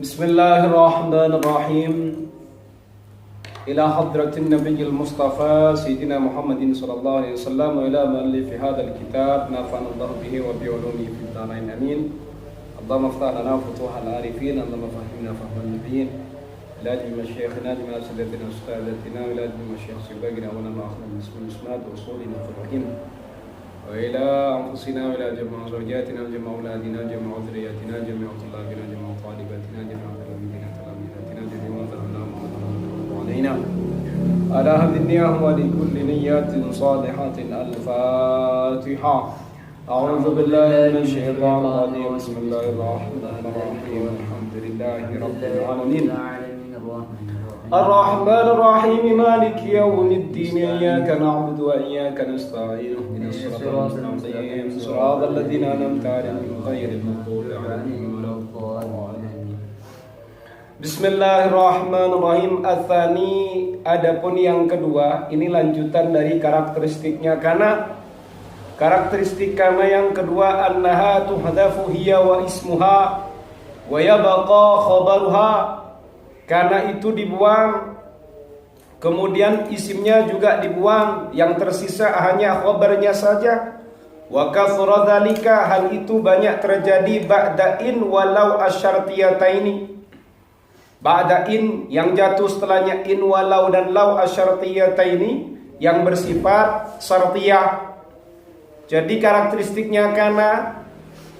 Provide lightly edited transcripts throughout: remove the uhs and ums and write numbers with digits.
Bismillahirrahmanirrahim. Ila hadratin nabiyil mustafa Sayyidina Muhammadin sallallahu alaihi wasallam wa ila mu'allifi hadzal kitab nafa'anallahu bihi wa bi ulumihi fid dharain amin. Allahumma iftah lana futuhal arifin, Allahumma fahhimna fahmal nabiyyin. Ila jami masyayikhina jami asadatina ustadatina ila jami masyayikh sibagina wa nana akhna bismil musnad wa usulina fadhim. Wa ila anfusina wa ila jami zawjatina wa jami auladina jami udhriyatina jami tulabina jami talibatina jami talabina talamidatina jami علينا على هذه النعم ولكل نيات صالحة. الفاتحة. أعوذ بالله من الشيطان الرجيم. بسم الله الرحمن الرحيم. الحمد لله رب العالمين الرحمن الرحيم مالك يوم الدين إياك نعبد وإياك نستعين اهدنا الصراط المستقيم صراط الذين أنعمت عليهم غير المغضوب عليهم ولا الضالين. Bismillahirrahmanirrahim. Ats-tsani, adapun yang kedua, ini lanjutan dari karakteristiknya kana. Karakteristik kana yang kedua, annaha tuhdafu hiya wa ismuha wa yabqa khabaruha. Kana itu dibuang, kemudian isimnya juga dibuang, yang tersisa hanya khabarnya saja. Wa kathra dzalika, hal itu banyak terjadi ba'da'in walau asyartiyataini. Ba'da'in yang jatuh setelahnya in, walau dan lau asyartiyataini yang bersifat syartiyah. Jadi karakteristiknya kana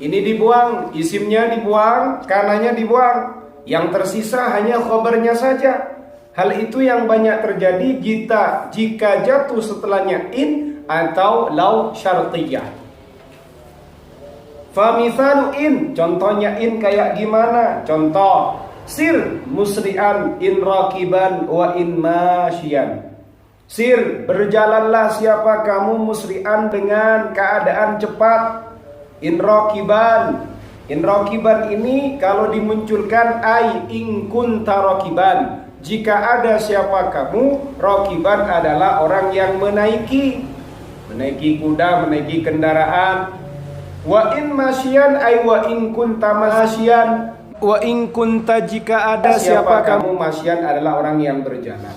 ini dibuang, isimnya dibuang, kananya dibuang, yang tersisa hanya khabarnya saja. Hal itu yang banyak terjadi jika jatuh setelahnya in atau lau syartiyah. Famithalu in, contohnya in kayak gimana? Contoh, sir musri'an in rakiban wa in masyian. Sir, berjalanlah siapa kamu musri'an dengan keadaan cepat. In rakiban. In rakiban ini kalau dimunculkan ai in kunta rakiban. Jika ada siapa kamu, rakiban adalah orang yang menaiki kuda, menaiki kendaraan. Wa in masyian ai wa in kunta masyian. Wa in kunta, jika ada siapa kamu, masyian adalah orang yang berjalan.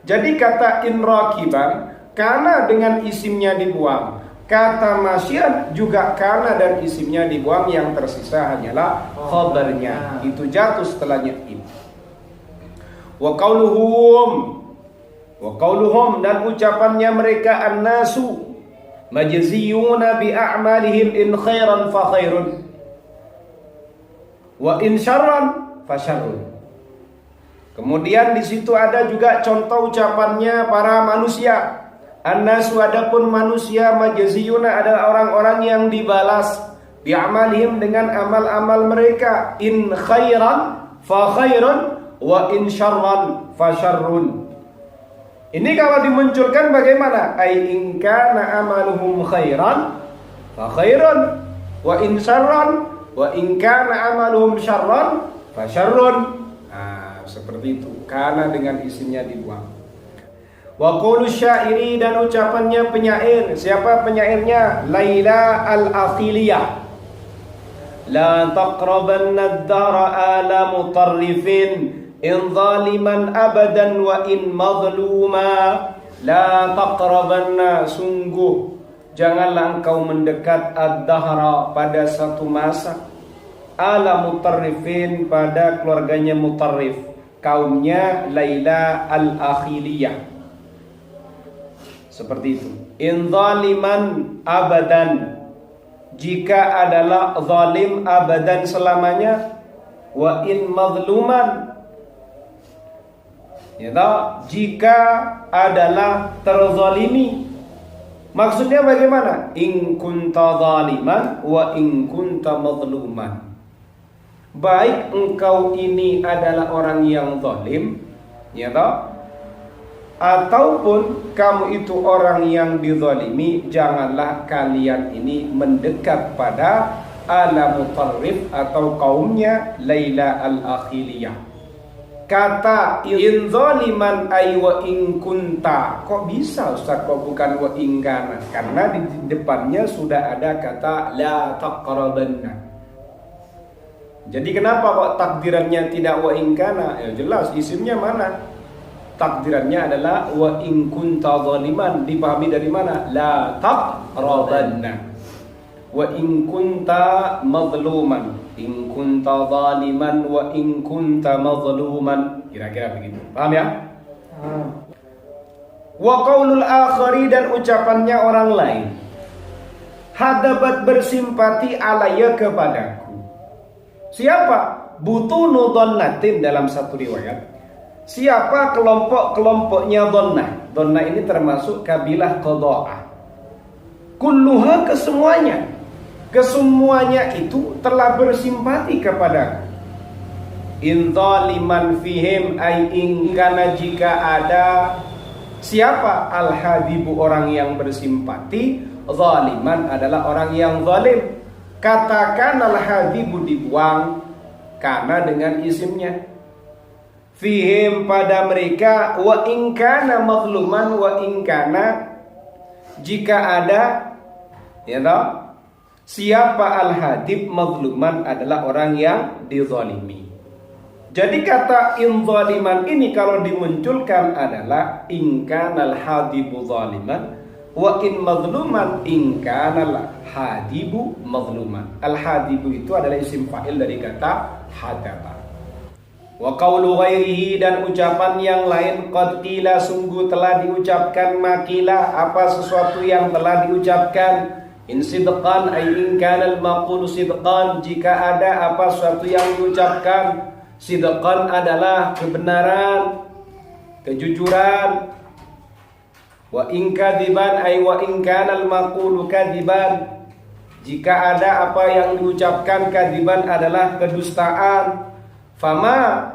Jadi kata in rakiban, kana dengan isimnya dibuang. Kata masyian juga kana dan isimnya dibuang, yang tersisa hanyalah khabarnya. Itu jatuh setelahnya in. Wa qauluhum dan ucapannya mereka annasu majziyuna bi a'malihim in khairan fa khairun wa in syarran fa syarrun. Kemudian di situ ada juga contoh ucapannya para manusia. Annasu, adapun manusia, majziyuna adalah orang-orang yang dibalas bi'amalihim dengan amal-amal mereka. In khairan fa khairun wa in syarran fa syarrun. Ini kalau dimunculkan bagaimana? Ai in kana amaluhum khairan fa khairun wa in syarran wa in kana amaluhum syarran fa syarrun. Seperti itu. Kana dengan isimnya dibuang. Wa qaulu syairi, dan ucapannya penyair. Siapa penyairnya? Laila al-Akhiliyah. La taqrabanna ad-dara ala mutarrifin in zaliman abadan wa in mazluma. La taqrabanna, sungguh janganlah engkau mendekat ad-dahra pada satu masa, ala mutarrifin pada keluarganya Mutarrif, kaumnya Laila al-Akhiliyah. Seperti itu. In zaliman abadan, jika adalah zalim abadan selamanya. Wa in mazluman, jika adalah terzalimi. Maksudnya bagaimana? In kunta zaliman wa in kunta mazluman. Baik engkau ini adalah orang yang zalim, ataupun kamu itu orang yang dizalimi, janganlah kalian ini mendekat pada ala mutarrif atau kaumnya Laila al-Akhiliyah. Kata in zaliman ay wa in kunta. Kok bisa Ustaz kok bukan wa in kana? Karena di depannya sudah ada kata la taqrabanna. Jadi kenapa kok takdirannya tidak wa in kana? Ya jelas isimnya mana? Takdirannya adalah wa in kunta zaliman. Dipahami dari mana? La taqrabanna. Wa in kunta mazluman. In kunta zaliman wa in kunta mazluman. Kira-kira begitu. Paham ya? Wa qaulul akhari, dan ucapannya orang lain. Hadabat bersimpati alaya kepadaku. Siapa? Butunu dhannatin dalam satu riwayat. Siapa kelompok-kelompoknya dhannah? Dhannah ini termasuk kabilah qadha'ah. Kulluha, kesemuanya. Kesemuanya itu telah bersimpati kepadaku. In dhaliman fihim ay ingkana, jika ada. Siapa? Al-hadibu, orang yang bersimpati. Zaliman adalah orang yang zalim. Katakan al-hadibu dibuang karena dengan isimnya. Fihim, pada mereka. Wa ingkana mazluman, wa ingkana, jika ada, ya toh? Siapa al-hadib? Mazluman adalah orang yang dizalimi. Jadi kata in zaliman ini kalau dimunculkan adalah in kanal hadibu zaliman wa in mazluman in kanal hadibu mazluman. Al hadibu itu adalah isim fa'il dari kata hadaba. Wa qawlu ghairihi, dan ucapan yang lain. Qad qila, sungguh telah diucapkan. Makila, apa sesuatu yang telah diucapkan. In sidqan ay in kanal maqulu sidqan, jika ada apa sesuatu yang diucapkan. Sidqan adalah kebenaran, kejujuran. Wa in kadiban ay wa in kanal maqulu kadiban, jika ada apa yang diucapkan. Kadiban adalah kedustaan. Fama,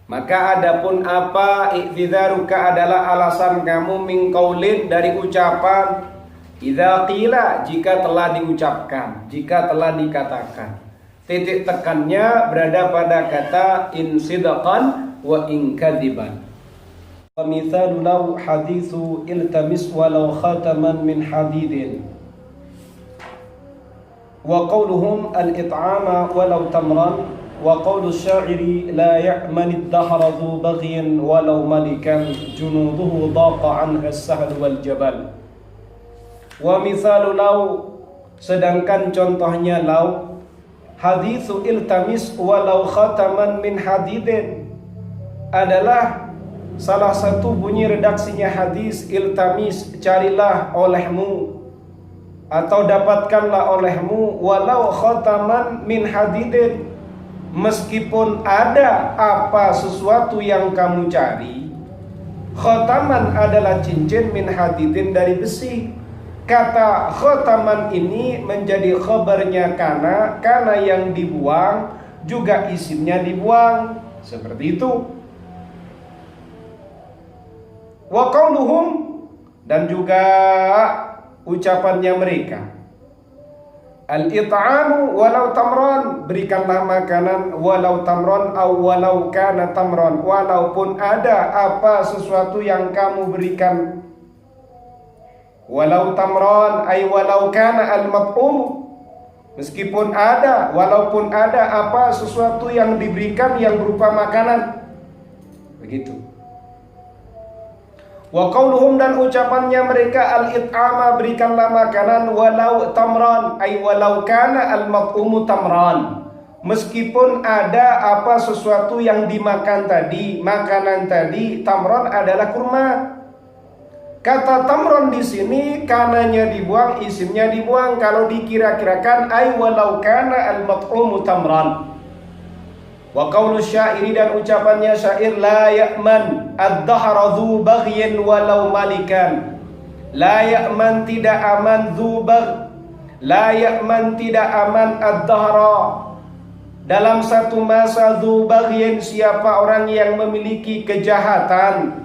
maka adapun apa. I'tidharuka adalah alasan kamu. Min qaulin, dari ucapan. Idza qila, jika telah diucapkan, jika telah dikatakan. Titik tekannya berada pada kata in sidqan wa in kadiban. Wa mithalu law hadithu iltamis walau khataman min hadidin. Wa qawluhum al-it'ama walau tamran. Wa qawlu syairi la ya'mani ad-dahra dhu baghyin walau malikan junuduhu daqa anha as-sahl wal jabal. Wa mithalu law, sedangkan contohnya law. Hadithu iltamis walau khataman min hadidin adalah salah satu bunyi redaksinya hadis. Iltamis, carilah olehmu atau dapatkanlah olehmu. Walau khataman min hadidin, meskipun ada apa sesuatu yang kamu cari. Khataman adalah cincin, min hadidin dari besi. Kata khataman ini menjadi khabarnya karena yang dibuang juga isimnya dibuang. Seperti itu. Wa qauluhum, dan juga ucapannya mereka. Al-it'amu walau tamron, berikanlah makanan walau tamron aw walau kana tamron, walaupun ada apa sesuatu yang kamu berikan. Walau tamron ay walau kana al-mat'um, meskipun ada, walaupun ada apa sesuatu yang diberikan yang berupa makanan. Begitu. Wa qauluhum, dan ucapannya mereka. Al-it'ama, berikanlah makanan. Walau tamran ay walau kana al-mat'umu tamran, meskipun ada apa sesuatu yang dimakan tadi, makanan tadi. Tamran adalah kurma. Kata tamron di sini kananya dibuang, isimnya dibuang. Kalau dikira-kirakan ay walau kana al-mat'umu tamran. Wa qaulu syairi, dan ucapannya syair. La ya'man ad-dahra dhu baghyin walau malikan. La ya'man, tidak aman. Dhu bagh, la ya'man, tidak aman. Ad-dahra, dalam satu masa. Dhu baghyin, siapa orang yang memiliki kejahatan,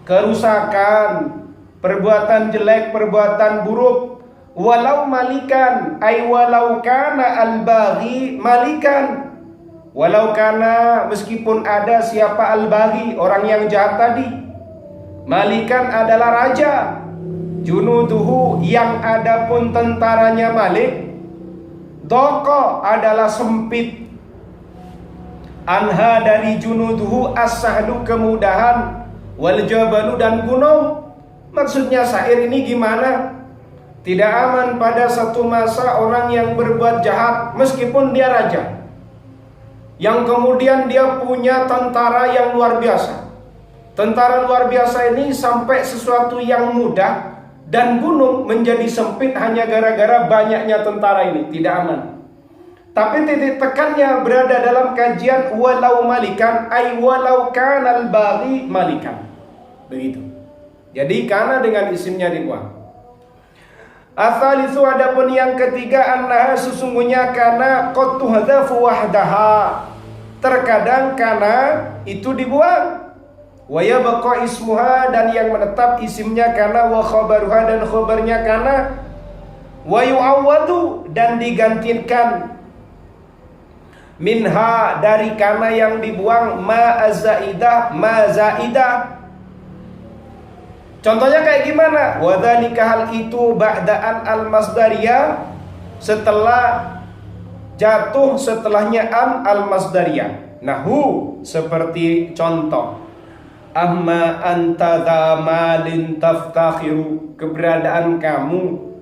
kerusakan, perbuatan jelek, perbuatan buruk. Walau malikan ay walau kana al-baghi malikan. Walau kana, meskipun ada siapa al-baghi, orang yang jahat tadi. Malikan adalah raja. Junuduhu, yang ada pun tentaranya Malik. Doko adalah sempit. Anha dari junuduhu as-sahlu kemudahan, wal jabalu dan gunung. Maksudnya syair ini gimana? Tidak aman pada satu masa orang yang berbuat jahat meskipun dia raja, yang kemudian dia punya tentara yang luar biasa. Tentara luar biasa ini sampai sesuatu yang mudah dan gunung menjadi sempit hanya gara-gara banyaknya tentara ini. Tidak aman. Tapi titik tekannya berada dalam kajian walau malikan, ay walau kanal baghi malikan. Begitu. Jadi kana dengan isimnya dibuang. Atsalisu adapun yang ketiga, annaha sesungguhnya kana qad tuhadzafu wahdaha. Terkadang kana itu dibuang. Wa yabqa ismuha dan yang menetap isimnya kana, wa khabaruha dan khabarnya kana, wa yu'awwadu dan digantikan minha dari kana yang dibuang ma azaidah, ma zaidah. Contohnya kayak gimana? Wadzalika hal itu ba'daan al-masdariyah, setelah jatuh setelahnya an al-masdariyah. Nahu seperti contoh. Amma anta dzamalin taftakhiru, keberadaan kamu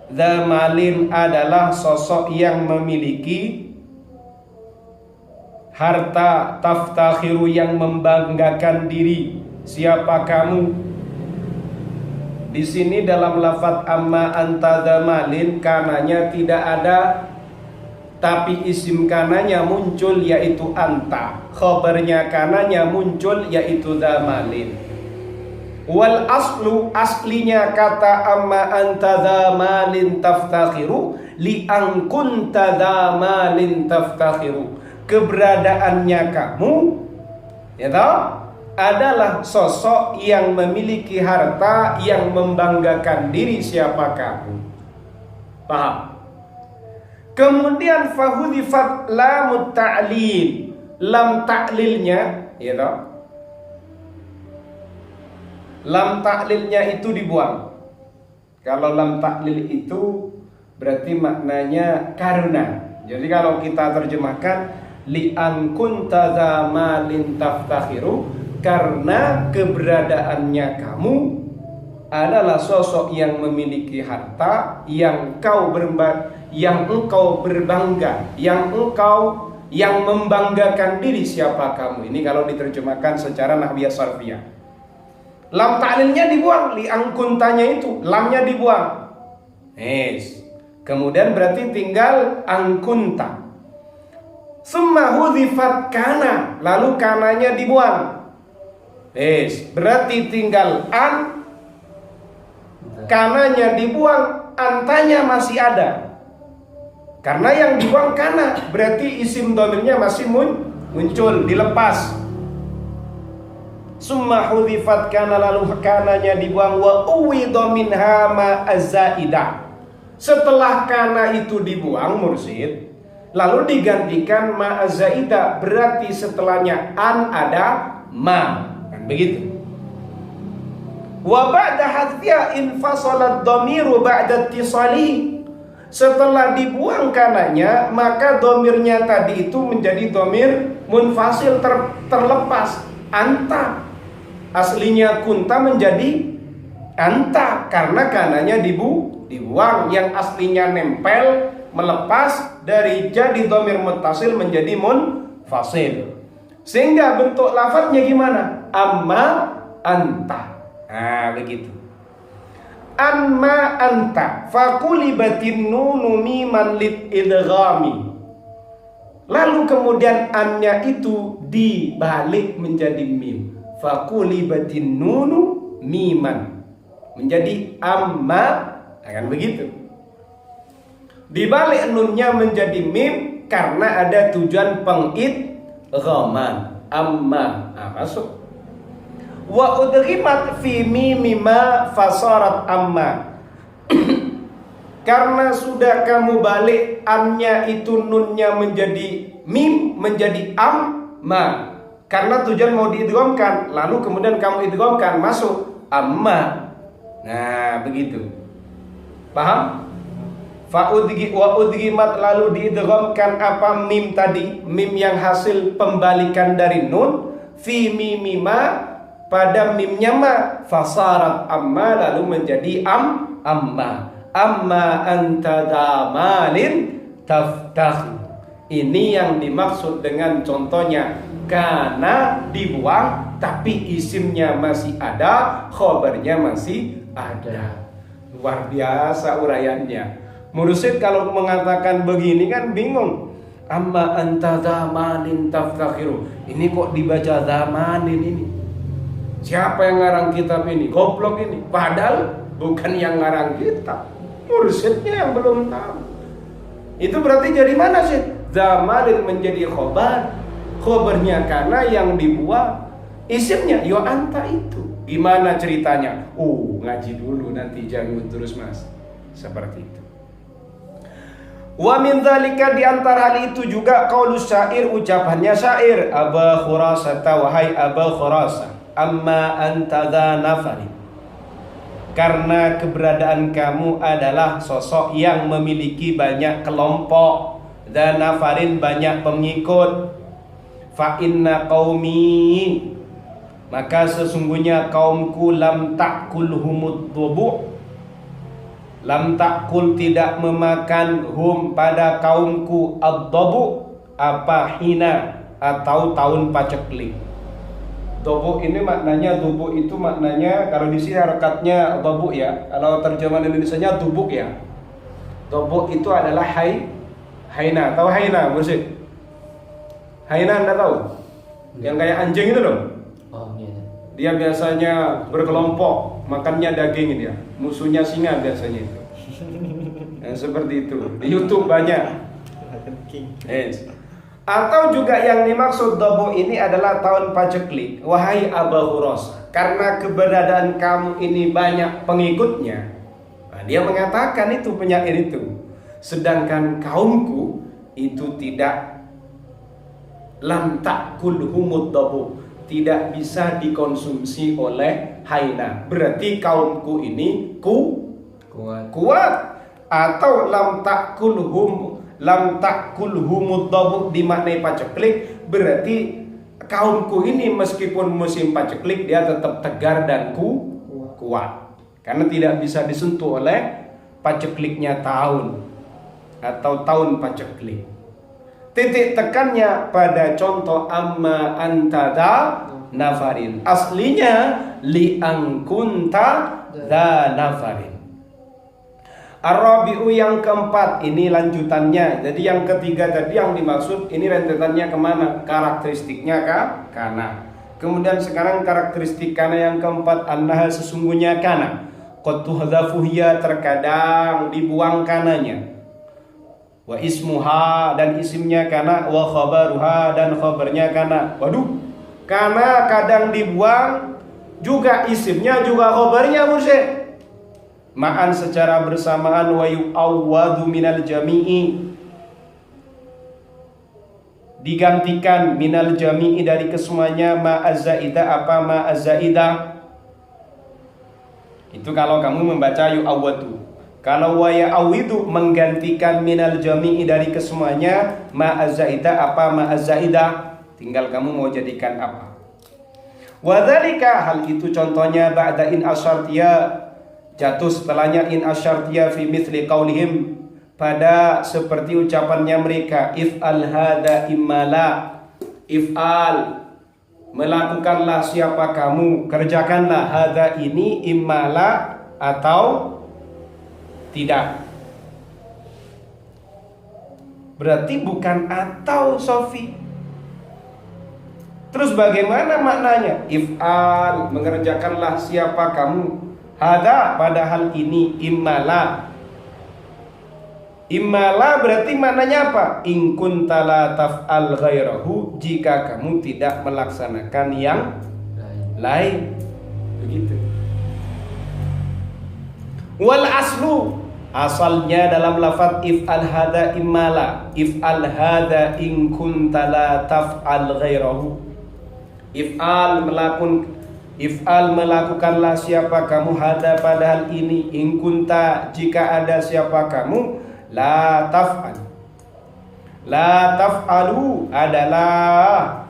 dzamalin adalah sosok yang memiliki harta, taftakhiru yang membanggakan diri. Siapa kamu? Di sini dalam lafaz amma anta dzamalin kananya tidak ada, tapi isim kananya muncul yaitu anta. Khabarnya kananya muncul yaitu dzamalin. Wal aslu aslinya kata amma anta dzamalin taftakhiru li an kunta dzamalin taftakhiru. Keberadaannya kamu ya toh adalah sosok yang memiliki harta yang membanggakan diri. Siapa kamu? Paham? Kemudian fahudifat lamut ta'lil, lam ta'lilnya, ya toh? Lam ta'lilnya itu dibuang. Kalau lam ta'lil itu berarti maknanya karena. Jadi kalau kita terjemahkan li an kunta dzamalin taftakhiru, karena keberadaannya kamu adalah sosok yang memiliki harta yang engkau berbangga, yang membanggakan diri. Siapa kamu? Ini kalau diterjemahkan secara nahwiyah sarfiyah. Lam ta'lilnya dibuang, li angkuntanya itu lamnya dibuang. Kemudian berarti tinggal angkunta. Summa hudhifat kana, lalu kananya dibuang. Berarti tinggal an, kananya dibuang, antanya masih ada. Karena yang dibuang kana, berarti isim dhamirnya masih muncul, dilepas. Summa hudhifat kana, lalu kananya dibuang, wa uwidha minha ma azaidah. Setelah kana itu dibuang mursyid, lalu digantikan ma azaidah, berarti setelahnya an ada ma. Begitu. Wa ba'da hadfiya infasalat dhamiru ba'da ittisali. Setelah dibuang kananya, maka dhamirnya tadi itu menjadi dhamir munfasil, terlepas. Anta. Aslinya kunta menjadi anta karena kananya dibuang. Yang aslinya nempel, melepas dari jadi dhamir muttasil menjadi munfasil. Sehingga bentuk lafadznya gimana? Amma anta. Nah, begitu. Amma anta faqulibatin nunu miman lit idghami. Lalu kemudian annya itu dibalik menjadi mim. Faqulibatin nunu miman menjadi amma. Akan begitu. Dibalik nunnya menjadi mim karena ada tujuan pengidghaman. Amma. Nah, masuk. Wa udghimat fi mimma fasarat amma. Karena sudah kamu balik amnya itu nunnya menjadi mim, menjadi amma. Karena tujuan mau diidghamkan, lalu kemudian kamu idghamkan, masuk amma. Nah, begitu. Paham? Udgimat lalu diidghamkan apa mim tadi, mim yang hasil pembalikan dari nun, fi mimima pada mimnya ma, fasarat amma lalu menjadi amma. Amma anta damalin taftakhi. Ini yang dimaksud dengan contohnya, karena dibuang tapi isimnya masih ada, khobarnya masih ada. Luar biasa uraiannya. Mursyid kalau mengatakan begini kan bingung. Amma anta damalin taftakhiru. Ini kok dibaca damanin ini? Siapa yang ngarang kitab ini? Goblok ini. Padahal bukan yang ngarang kitab, mursyidnya yang belum tahu. Itu berarti jadi mana sih? Damalin menjadi khobar. Khobarnya karena yang dibuang. Isimnya yo anta itu. Gimana ceritanya? Ngaji dulu nanti jangan terus mas. Seperti itu. Wa min dzalika, di antara hal itu juga qaulus syair, ucapannya syair, Aba Khurasah, wahai Aba Khurasah, amma anta dza nafari, karena keberadaan kamu adalah sosok yang memiliki banyak kelompok, dan nafarin banyak pengikut. Fa inna qaumi, maka sesungguhnya kaumku, lam ta'kulhumud dhubu, lam ta'kul tidak memakan hum pada kaumku ad-dhabu apa hina atau tahun paceklik. Dhabu ini maknanya, dhubu itu maknanya kalau di sini harakatnya dhabu ya. Kalau terjemahan Indonesianya dhubuk ya. Dhabu itu adalah haina. Tahu haina, Mursyid? Haina Anda tahu? Yang kayak anjing itu loh. Oh iya. Dia biasanya berkelompok, makannya daging dia. Musuhnya singa biasanya itu. Seperti itu. Di YouTube banyak. Yes. Atau juga yang dimaksud dhabu ini adalah tahun paceklik. Wahai Aba Khurasah, karena keberadaan kamu ini banyak pengikutnya. Nah, dia mengatakan itu penyair itu. Sedangkan kaumku itu tidak, lam ta'kulhumud dhabu, tidak bisa dikonsumsi oleh haina. Berarti kaumku ini kuat. Atau lam ta'kulhumud dhabu dimaknai paceklik, berarti kaumku ini meskipun musim paceklik dia tetap tegar dan kuat. Karena tidak bisa disentuh oleh pacekliknya tahun atau tahun paceklik. Titik tekannya pada contoh amma antada nafarin. Aslinya li angkunta da nafarin. Ar-rabi'u yang keempat, ini lanjutannya. Jadi yang ketiga tadi yang dimaksud ini rentetannya kemana? Karakteristiknya kana. Kemudian sekarang karakteristik kana yang keempat, annaha sesungguhnya kana qad tuhdhafu hiya, terkadang dibuang kananya. Wa ismuha, dan isimnya kana, wa khabaruha, dan khabarnya kana. Waduh, kana kadang dibuang, juga isimnya juga khabarnya Mursyid. Ma'an secara bersamaan, wa yu'awwadu minal jami'i, digantikan minal jami'i dari kesemuanya, ma'azza'idah apa ma'azza'idah. Itu kalau kamu membaca yu'awwadu. Kalau wa ya'awidu menggantikan minal jami'i dari kesemuanya, ma'azza'idah apa ma'azza'idah. Tinggal kamu mau jadikan apa. Wa dzalika, hal itu contohnya ba'da in asyartiyah, jatuh setelahnya in asyartiyah fi mithli qaulihim, pada seperti ucapannya mereka, if'al hada immala, if'al melakukanlah siapa kamu, kerjakanlah, hada ini immala atau tidak. Berarti bukan atau Sofi. Terus bagaimana maknanya? If'al mengerjakanlah siapa kamu, hada padahal ini immala. Immala berarti maknanya apa? In kunta la taf'al ghairahu, jika kamu tidak melaksanakan yang lain. Begitu. Wal aslu, asalnya dalam lafaz if'al hada immala, if'al hada in kunta la taf'al ghairahu. If'al melakukanlah siapa kamu, hada padahal ini, in kunta jika ada siapa kamu, la taf'al. La taf'alu adalah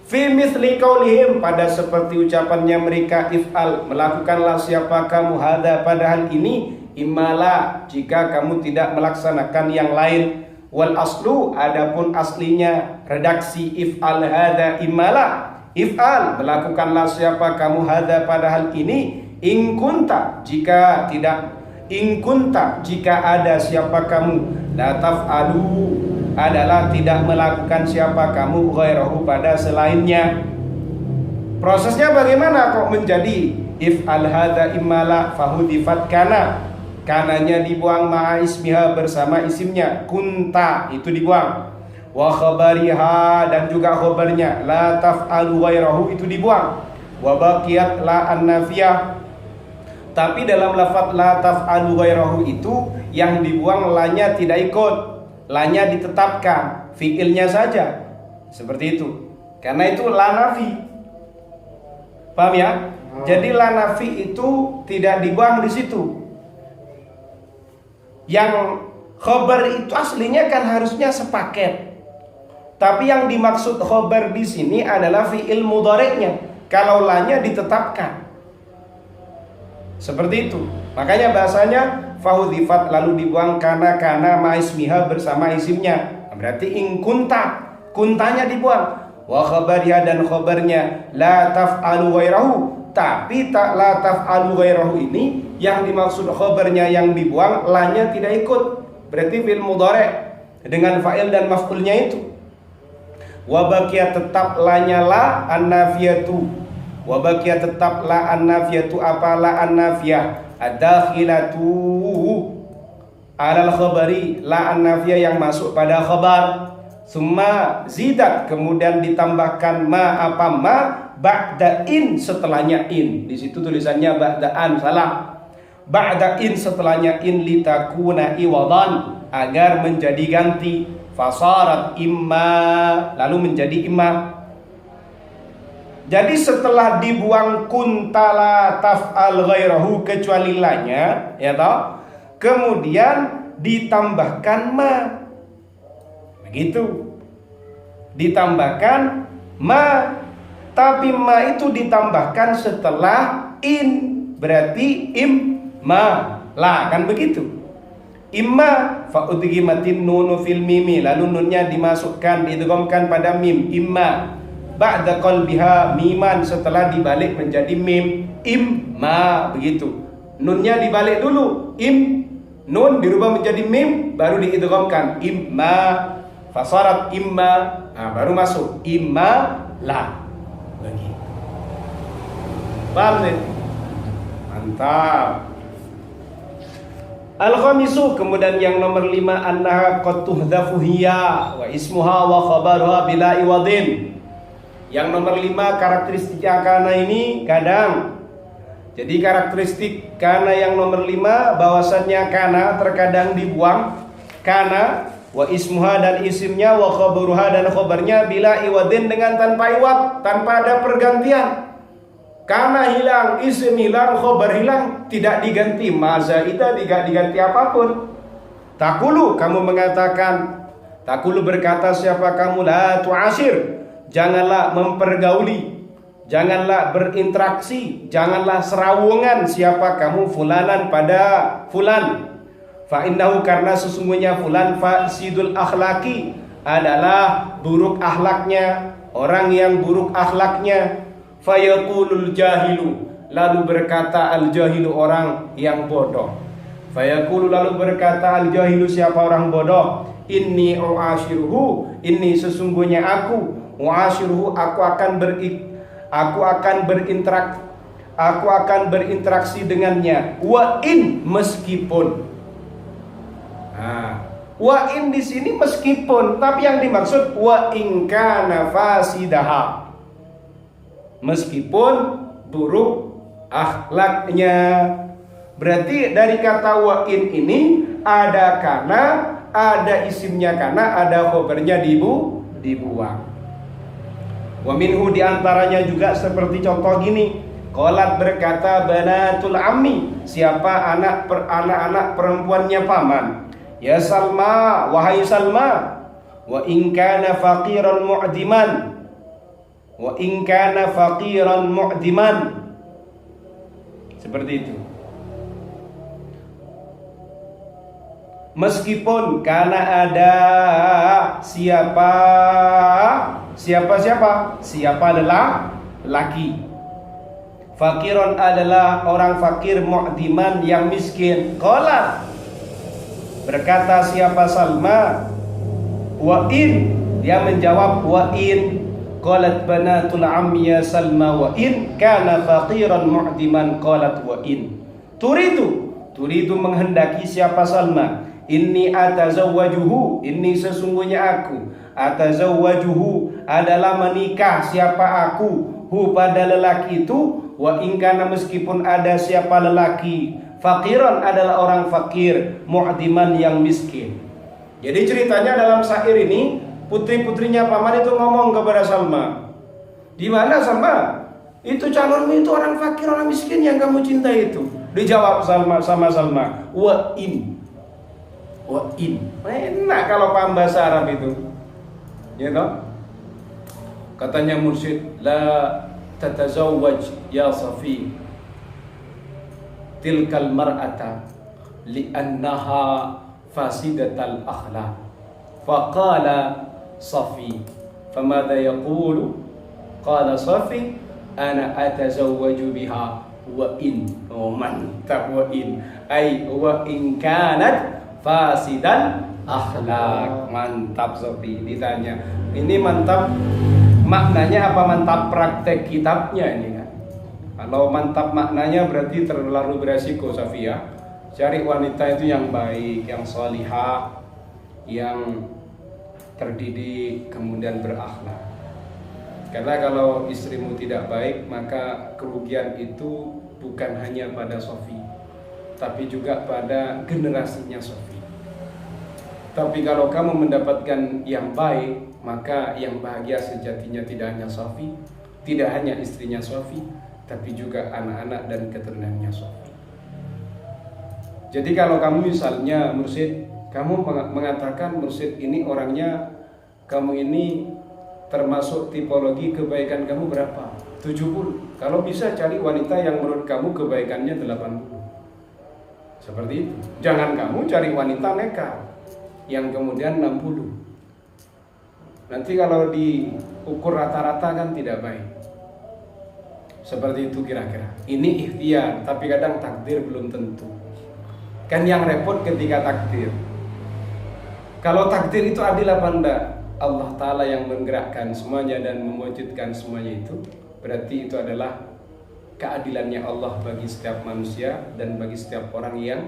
fi mithli qaulihim, pada seperti ucapannya mereka, if'al, melakukanlah siapa kamu, hadza, pada hal ini, imala, jika kamu tidak melaksanakan yang lain. Wal aslu, adapun aslinya redaksi if'al hadza imala, if'al, melakukanlah siapa kamu, hadza, pada hal ini, in kunta, jika tidak, in kunta, jika ada siapa kamu, la taf'alu adalah tidak melakukan siapa kamu, ghairahu, pada selainnya. Prosesnya bagaimana kok menjadi if'al hadza imala fahudifat kana, kananya dibuang, ma'a ismiha, bersama isimnya, kunta itu dibuang, wa khabariha, dan juga khabarnya, la taf'alu ghairahu itu dibuang, wa baqiyat la an-nafiyah. Tapi dalam lafaz la taf'alu ghairahu itu yang dibuang lanya tidak ikut, lanya ditetapkan, fiilnya saja, seperti itu. Karena itu la nafi. Paham ya? Jadi la nafi itu tidak dibuang di situ. Yang khobar itu aslinya kan harusnya sepaket. Tapi yang dimaksud khobar di sini adalah fiil mudhari'nya. Kalau lanya ditetapkan. Seperti itu. Makanya bahasanya fahudhifat, lalu dibuang kana ma'ismiha, bersama isimnya. Berarti in kunta, kuntanya dibuang. Wa khabariha, dan khabarnya, la taf'alu ghairahu. Tapi tak la taf'alu ghairahu ini yang dimaksud khabarnya yang dibuang, lanya tidak ikut. Berarti fil mudhari' dengan fa'il dan maf'ulnya itu. Wa baqiya, tetap lanya la an-nafiyatu. Wa baqiya, tetap la an-nafiyatu, apa la an-nafiyah, ad-dakhilatu alal khabari, la an-nafiyah yang masuk pada khabar. Summa zidat, kemudian ditambahkan ma, apa ma, ba'da in, setelahnya in. Di situ tulisannya ba'daan, salah. Ba'da in, setelahnya in, litakuna iwadan, agar menjadi ganti. Fasarat imma, lalu menjadi imma. Jadi setelah dibuang kuntala taf'al ghairahu, kecuali lanya, ya toh, kemudian ditambahkan ma. Begitu. Ditambahkan ma, tapi ma itu ditambahkan setelah in, berarti imma lah, kan begitu. Imma fa'udghimatin nunu fil mimi, lalu nunnya dimasukkan, diidghamkan pada mim, imma. Ba'da qalbiha miman, setelah dibalik menjadi mim, imma, begitu. Nunnya dibalik dulu, nun dirubah menjadi mim, baru diidghamkan, imma, fasarat imma, baru masuk imma la. Begitu. Paham nih? Mantap. Al-khamisu, kemudian yang nomor 5, annaha qad tuhdhafu hiya wa ismuha wa khabaruha bila iwadin. Yang nomor 5, karakteristik kana ini kadang. Jadi karakteristik kana yang nomor 5, bahwasannya kana terkadang dibuang, kana wa ismuha, dan isimnya, wa khabaruha, dan khabarnya, bila iwadin, dengan tanpa iwad, tanpa ada pergantian. Kana hilang, isim hilang, khabar hilang, tidak diganti mazaidah, tidak diganti apapun. Takulu, kamu mengatakan, takulu berkata siapa kamu, la tu'ashir, janganlah mempergauli, janganlah berinteraksi, janganlah serawungan siapa kamu, fulanan, pada fulan. Fa innahu, karena sesungguhnya fulan fasidul akhlaki, adalah buruk akhlaknya, orang yang buruk akhlaknya. Fayaqulul jahilu, lalu berkata al jahilu, orang yang bodoh. Fayaqulu, lalu berkata al jahilu, siapa orang bodoh, inni u'ashiruhu, inni sesungguhnya aku, u'ashiruhu, aku akan berinteraksi dengannya, wa in, meskipun. Wa in di sini meskipun, tapi yang dimaksud wa in kana fasidaha, meskipun buruk akhlaknya. Berarti dari kata wa in ini ada kana, ada isimnya kana, ada khobarnya dibuang. Wa minhu, diantaranya juga seperti contoh gini, Qalat berkata banatul ammi, siapa anak-anak perempuannya paman. Ya Salma, wahai Salma, wa in kana faqiran mu'diman, wa in kana faqiran mu'diman. Seperti itu. Meskipun karena ada siapa adalah laki. Fakiron adalah orang fakir, mu'diman yang miskin. Qala, berkata siapa Salma, wa in, dia menjawab wa in. Qalat banatul ammi ya Salma wa in kana faqiran mu'diman. Qalat wa in. Turidu menghendaki siapa Salma. Inni atazawwajuhu, ini sesungguhnya aku. Atazawwajuhu adalah menikah siapa aku, hu pada lelaki itu. Wa ingkana meskipun ada siapa lelaki, fakiran adalah orang fakir, mu'diman yang miskin. Jadi ceritanya dalam syair ini, putri-putrinya paman itu ngomong kepada Salma, di mana Salma? Itu calonmu itu orang fakir, orang miskin yang kamu cintai itu. Dijawab sama Salma, wa in. Enak kalau paham bahasa Arab itu, ya toh? Katanya mursyid, la tatazawwaj ya Safi tilkal mar'ata li'annaha fasidatal akhlaq. Faqala Safi, famadha yaqulu? Qala Safi, ana atazawwaju biha wa in. Oh mantap, wa in ay wa in kanat fasidan akhlak. Mantap Safi. Ditanya, ini mantap maknanya apa mantap praktek kitabnya ini kan? Kalau mantap maknanya berarti terlalu beresiko Safi ya. Cari wanita itu yang baik, yang salihah, yang terdidik, kemudian berakhlak. Karena kalau istrimu tidak baik, maka kerugian itu bukan hanya pada Safi, tapi juga pada generasinya Safi. Tapi kalau kamu mendapatkan yang baik, maka yang bahagia sejatinya tidak hanya Safi, tidak hanya istrinya Safi, tapi juga anak-anak dan keturunannya Safi. Jadi kalau kamu misalnya mursyid, kamu mengatakan mursyid ini orangnya, kamu ini termasuk tipologi kebaikan kamu berapa? 70. Kalau bisa cari wanita yang menurut kamu kebaikannya 80. Seperti itu. Jangan kamu cari wanita nekal yang kemudian 60. Nanti kalau diukur rata-rata kan tidak baik. Seperti itu kira-kira. Ini ikhtiar, tapi kadang takdir belum tentu. Kan yang repot ketika takdir. Kalau takdir itu adil apa enggak? Allah Ta'ala yang menggerakkan semuanya dan mewujudkan semuanya itu. Berarti itu adalah keadilannya Allah bagi setiap manusia dan bagi setiap orang yang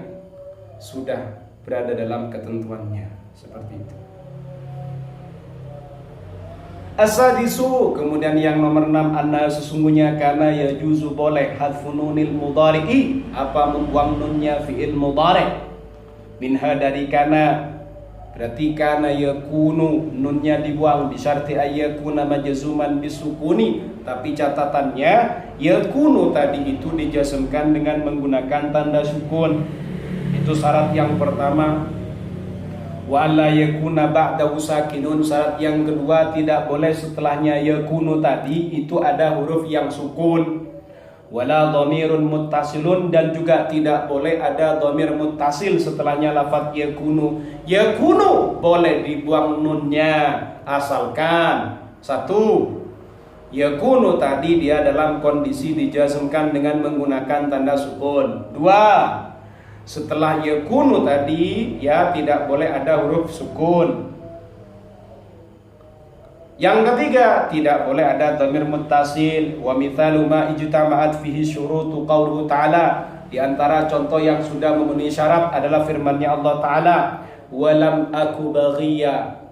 sudah berada dalam ketentuannya. Seperti itu. As-sadisu, kemudian yang nomor 6, anna sesungguhnya karena yajuzu boleh hadfununil mudhari'i, apa membuang nunnya fi'il mudhari'. Minha dari kana, berarti kana yakunu, nunnya dibuang bisyarti ayyakuna majzuman bisukuni, tapi catatannya yakunu tadi itu dijazmkan dengan menggunakan tanda sukun. Itu syarat yang pertama. Wa alla yakuna ba'dahu sakinun, syarat yang kedua tidak boleh setelahnya yakunu tadi itu ada huruf yang sukun. Wala dhamirun muttasilun, dan juga tidak boleh ada dhamir muttasil setelahnya lafaz yakunu. Yakunu boleh dibuang nunnya asalkan satu, yakunu tadi dia dalam kondisi dijazmkan dengan menggunakan tanda sukun. Dua, setelah yakunu tadi ya tidak boleh ada huruf sukun. Yang ketiga, tidak boleh ada dhamir muttasil. Wa mithalu ma ijtama'at fihi syurutu qauluhu ta'ala, di antara contoh yang sudah memenuhi syarat adalah firman-Nya Allah Ta'ala, walam aku baghiya.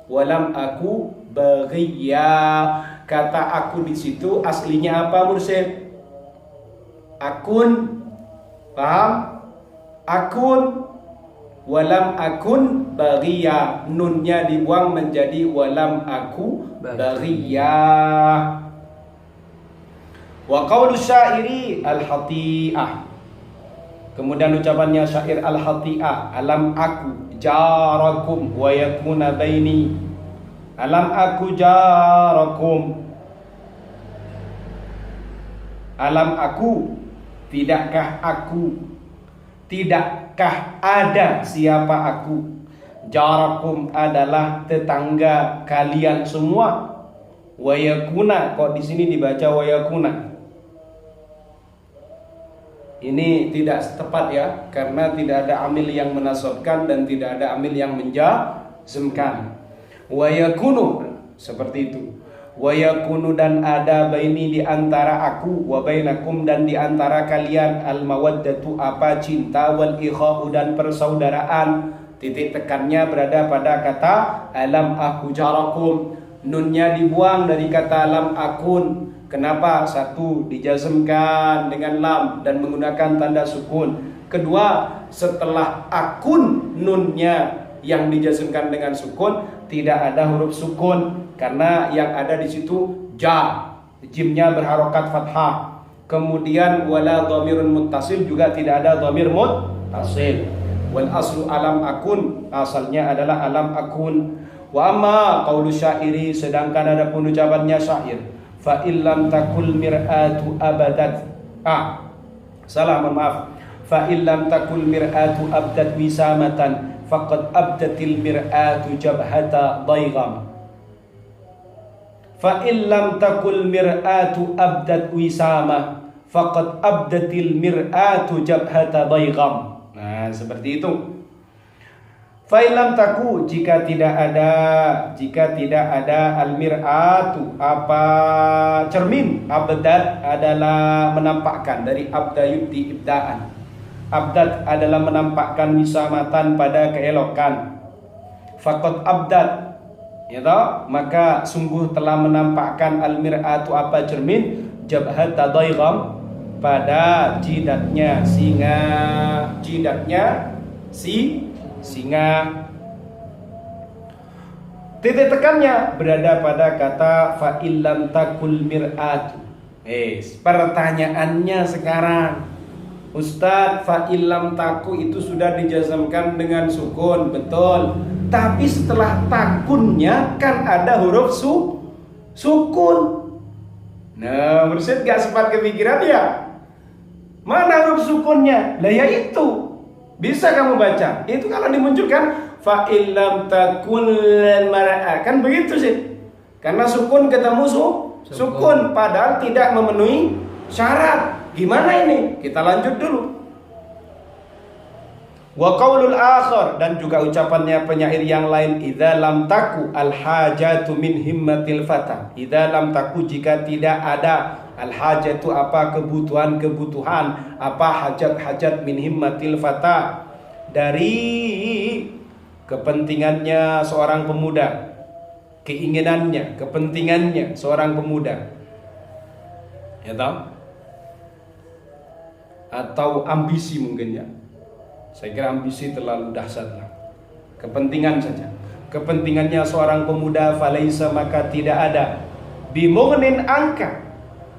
Walam aku baghiya. Kata aku di situ aslinya apa mursyid? Akun. Paham? Akun. Walam akun baghiya, nunnya dibuang menjadi walam aku baghiya. Wa qaulu syairi al-hati'ah. Kemudian ucapannya syair al-hati'ah, alam aku jarakum wa yakuna baini. Alam aku jarakum. Alam aku, tidakkah aku, tidakkah ada siapa aku. Jarakum adalah tetangga kalian semua. Wa yakuna, kok di sini dibaca wa yakuna. Ini tidak tepat ya, karena tidak ada amil yang menasabkan dan tidak ada amil yang menjazmkan. Wa yakunu, seperti itu. Wa yakunu, dan ada baini di antara aku, wa bainakum, dan di antara kalian, al mawaddatu apa cinta, wal ikhau dan persaudaraan. Titik tekannya berada pada kata alam aku jarakum. Nunnya dibuang dari kata lam akun. Kenapa? Satu, dijazmkan dengan lam dan menggunakan tanda sukun. Kedua, setelah akun nunnya yang dijazmkan dengan sukun, tidak ada huruf sukun karena yang ada di situ ja, jimnya berharokat fathah. Kemudian wala dhamirun muttasil, juga tidak ada dhamir muttasil. Wal aslu alam akun, asalnya adalah alam akun. Wa amma qaulu syairi, sedangkan ada pun ucapannya syair, fa illam takul mir'atu abadat. Mohon maaf. Fa illam takul mir'atu abdat wisamatan faqad abdatil mir'atu jabhata daygam. Fa illam takul mir'atu abdat wisama faqad abdatil mir'atu jabhata daygam. Nah, seperti itu. Fa'ilam taku, jika tidak ada al-mir'atu apa cermin. Abdat adalah menampakkan, dari abda yubdi ibdaan. Abdat adalah menampakkan wisamatan pada keelokan. Faqad abdat, ya toh, maka sungguh telah menampakkan al-mir'atu apa cermin, jabhat tadaygam, pada jidatnya singa, singa. Titik tekannya berada pada kata fa illam takul mir'atu. Pertanyaannya sekarang, Ustadz, fa illam taku itu sudah dijazmkan dengan sukun, betul. Tapi setelah takunnya kan ada huruf sukun. Nah, Mursyid gak sempat kepikiran ya? Mana huruf sukunnya? Lah ya itu. Bisa kamu baca. Itu kalau dimunculkan fa illam takul mar'a, kan begitu sih. Karena sukun ketemu sukun padahal tidak memenuhi syarat. Gimana ini? Kita lanjut dulu. Wa qaulul akhar, dan juga ucapannya penyair yang lain, idza lam taku al hajatu min himmatil fata. Idza lam taku, jika tidak ada al hajatu apa kebutuhan, apa hajat min himmatil fata, dari kepentingannya seorang pemuda, keinginannya, kepentingannya seorang pemuda, ya tahu? Atau ambisi mungkin ya. Saya kira ambisi terlalu dahsyat lah. Kepentingan saja. Kepentingannya seorang pemuda, falaisa, maka tidak ada bimughnin angka,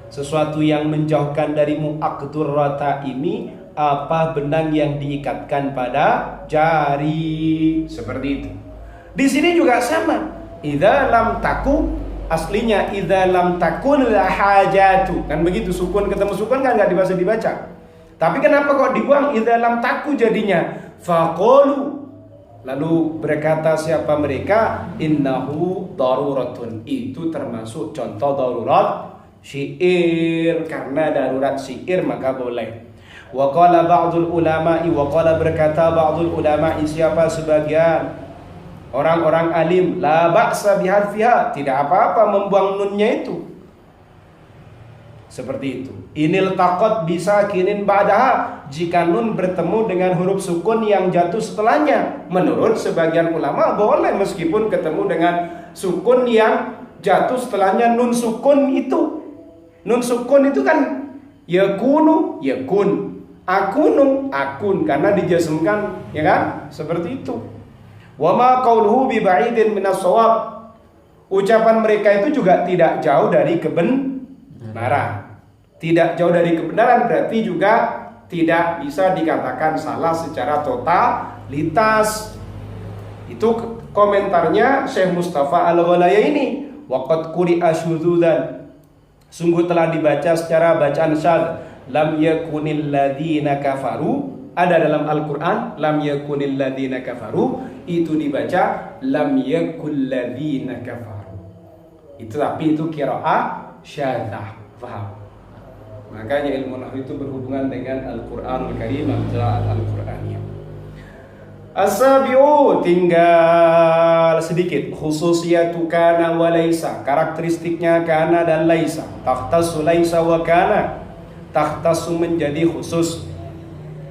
sesuatu yang menjauhkan darimu aqdurrata ini, apa benang yang diikatkan pada jari. Seperti itu. Di sini juga sama. Idza lam taku, aslinya idza lam takun la hajatu. Kan begitu, sukun ketemu sukun kan enggak bisa dibaca. Tapi kenapa kok dibuang idza lam taku jadinya? Faqalu, lalu berkata siapa mereka? Innahu daruratun, itu termasuk contoh darurat syair. Karena darurat syair maka boleh. Wa qala ba'dul ulama'i, wa qala berkata ba'dul ulama'i, siapa sebagian orang-orang alim, la ba'sa bihadfiha, tidak apa-apa membuang nunnya itu. Seperti itu. Inil taqat bisa kinin ba'daha, jika nun bertemu dengan huruf sukun yang jatuh setelahnya. Menurut sebagian ulama boleh meskipun ketemu dengan sukun yang jatuh setelahnya nun sukun itu. Nun sukun itu kan yakunu, yakun, akunu, akun, karena dijazmkan, ya kan? Seperti itu. Wa ma qauluhu bi ba'idin minas shawab, ucapan mereka itu juga tidak jauh dari kebenaran. tidak jauh dari kebenaran, berarti juga tidak bisa dikatakan salah secara totalitas. Itu komentarnya Syekh Mustafa Al-Ghalayaini. Waqad quri'a syudzudzan, sungguh telah dibaca secara bacaan syadz. Lam yakunil ladzina kafaru, ada dalam Al-Quran lam yakunil ladzina kafaru, itu dibaca lam yakul ladzina kafaru. Itu tapi itu qiraah syadzah, paham? Makanya ilmu nahwu itu berhubungan dengan Al-Qur'anul Karim, qiraat Al-Qur'aniyah. As-sabi'u, tinggal sedikit. Khususiyatu kana wa laisa, karakteristiknya kana dan laisa. Takhtassu laisa wa kana, takhtassu menjadi khusus,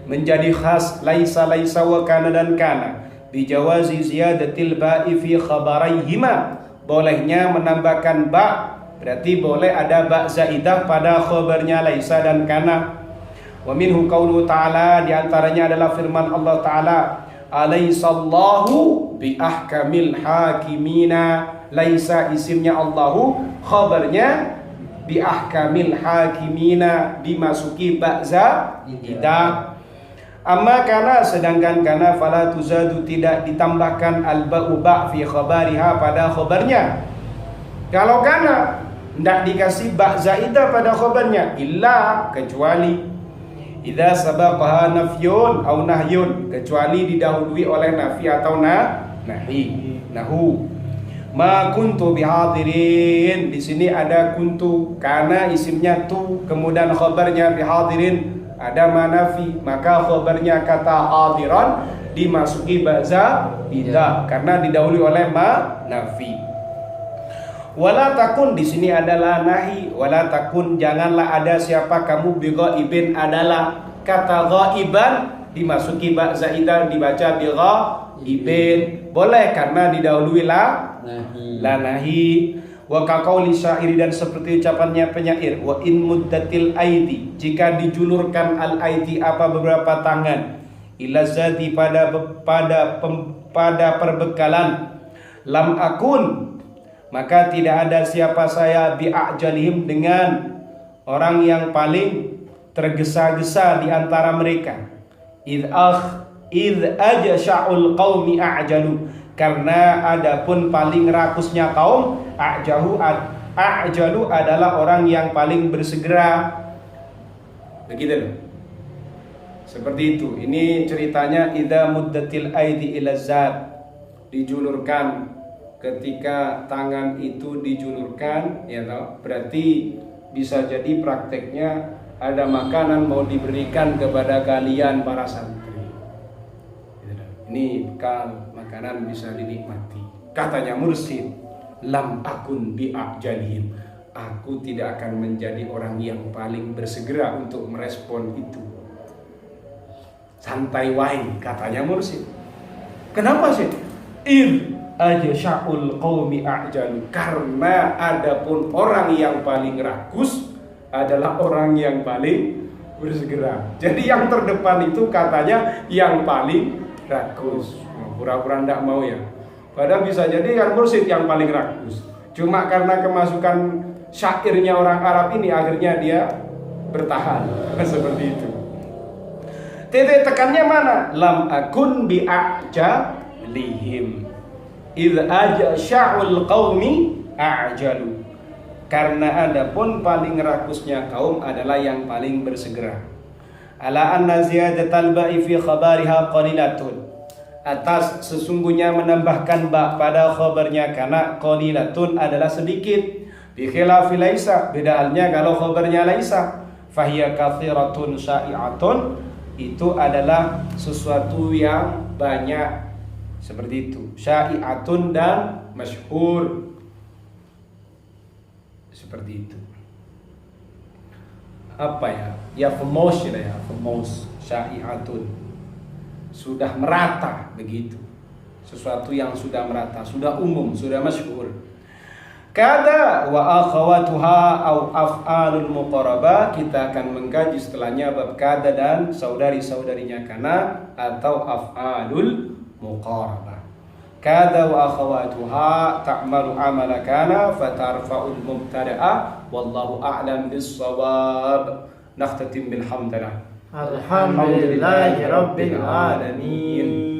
menjadi khas. Laisa wa kana dan kana. Bijawazi ziyadatil ba'i fi khabaraihima, bolehnya menambahkan ba, berarti boleh ada ba zaidah pada khabarnya laisa dan kana. Wa minhu qauluhu ta'ala, di antaranya adalah firman Allah Ta'ala, alaisallahu bi ahkamil hakimina. Laisa isimnya Allahu, khabarnya bi ahkamil hakimina, dimasuki ba zaidah. Amma kana, sedangkan kana fala tuzadu, tidak ditambahkan al-ba'u ba fi khabariha, pada khabarnya. Kalau kana tidak dikasih ba zaidah pada khabarnya, illa, kecuali idza sabaqaha nafyun au nahyun, kecuali didahului oleh nafi atau nahi. Nahu. Ma kuntu bihadirin, di sini ada kuntu, karena isimnya tu, kemudian khabarnya bihadirin, ada manafi, maka khabarnya kata hadiran dimasuki ba zaidah karena didahului oleh nafi. Wala takun, di sini adalah nahi. Wala takun, janganlah ada siapa kamu, bi ghaibin, adalah. Kata ghaiban dimasuki ba zaidah, dibaca bi ghaibin, boleh karena didahului la nahi. Wa kaqauli syairi, dan seperti ucapannya penyair, wa in muddatil aidi, jika dijulurkan al aidi, apa beberapa tangan, ila zati, pada perbekalan, lam akun, maka tidak ada siapa saya, bi'ajalihim, dengan orang yang paling tergesa-gesa di antara mereka. Idh ajsha'ul qaumi a'jalu, karena adapun paling rakusnya kaum, a'jalu adalah orang yang paling bersegera. Begitu loh. Seperti itu. Ini ceritanya idza muddatil aidi ila zat, dijulurkan, ketika tangan itu dijulurkan, ya toh, berarti bisa jadi prakteknya ada makanan mau diberikan kepada kalian para santri. Ini bekal makanan bisa dinikmati. Katanya mursyid, lam akun bi'ajalihim, aku tidak akan menjadi orang yang paling bersegera untuk merespon itu. Santai wae, katanya mursyid. Kenapa sih? Ajsha'ul qaumi a'jalu, karena adapun orang yang paling rakus adalah orang yang paling bersegera. Jadi yang terdepan itu katanya yang paling rakus. Pura-pura ndak mau ya. Padahal bisa jadi kan mursyid yang paling rakus. Cuma karena kemasukan syairnya orang Arab ini, akhirnya dia bertahan. Seperti itu. Titik tekannya mana? Lam akun bi'ajalihim. Idz ajsha'ul qaumi a'jalu, karena adapun paling rakusnya kaum adalah yang paling bersegera. Ala anna ziyadatal ba'i fi khabariha qalilatun, atas sesungguhnya menambahkan ba pada khabarnya karena qalilatun adalah sedikit. Bi khilafi laisa, beda halnya kalau khabarnya laisa, fahiya katsiratun syai'atun, itu adalah sesuatu yang banyak, seperti itu. Syai'atun dan masyhur, seperti itu. Apa ya? Ya famous ya, famous. Syai'atun, sudah merata, begitu. Sesuatu yang sudah merata, sudah umum, sudah masyhur. Kada wa akhawatuha au af'alul muqarabah, kita akan mengkaji setelahnya bab kada dan saudari-saudarinya kana atau af'alul muqarabah. Kada wa akhawatuha ta'malu amala kana fatarfa'ul mubtada'a Wallahu a'lam bis-shawab. Nakhtatim bilhamdulillah. Alhamdulillahi Rabbil Alamin.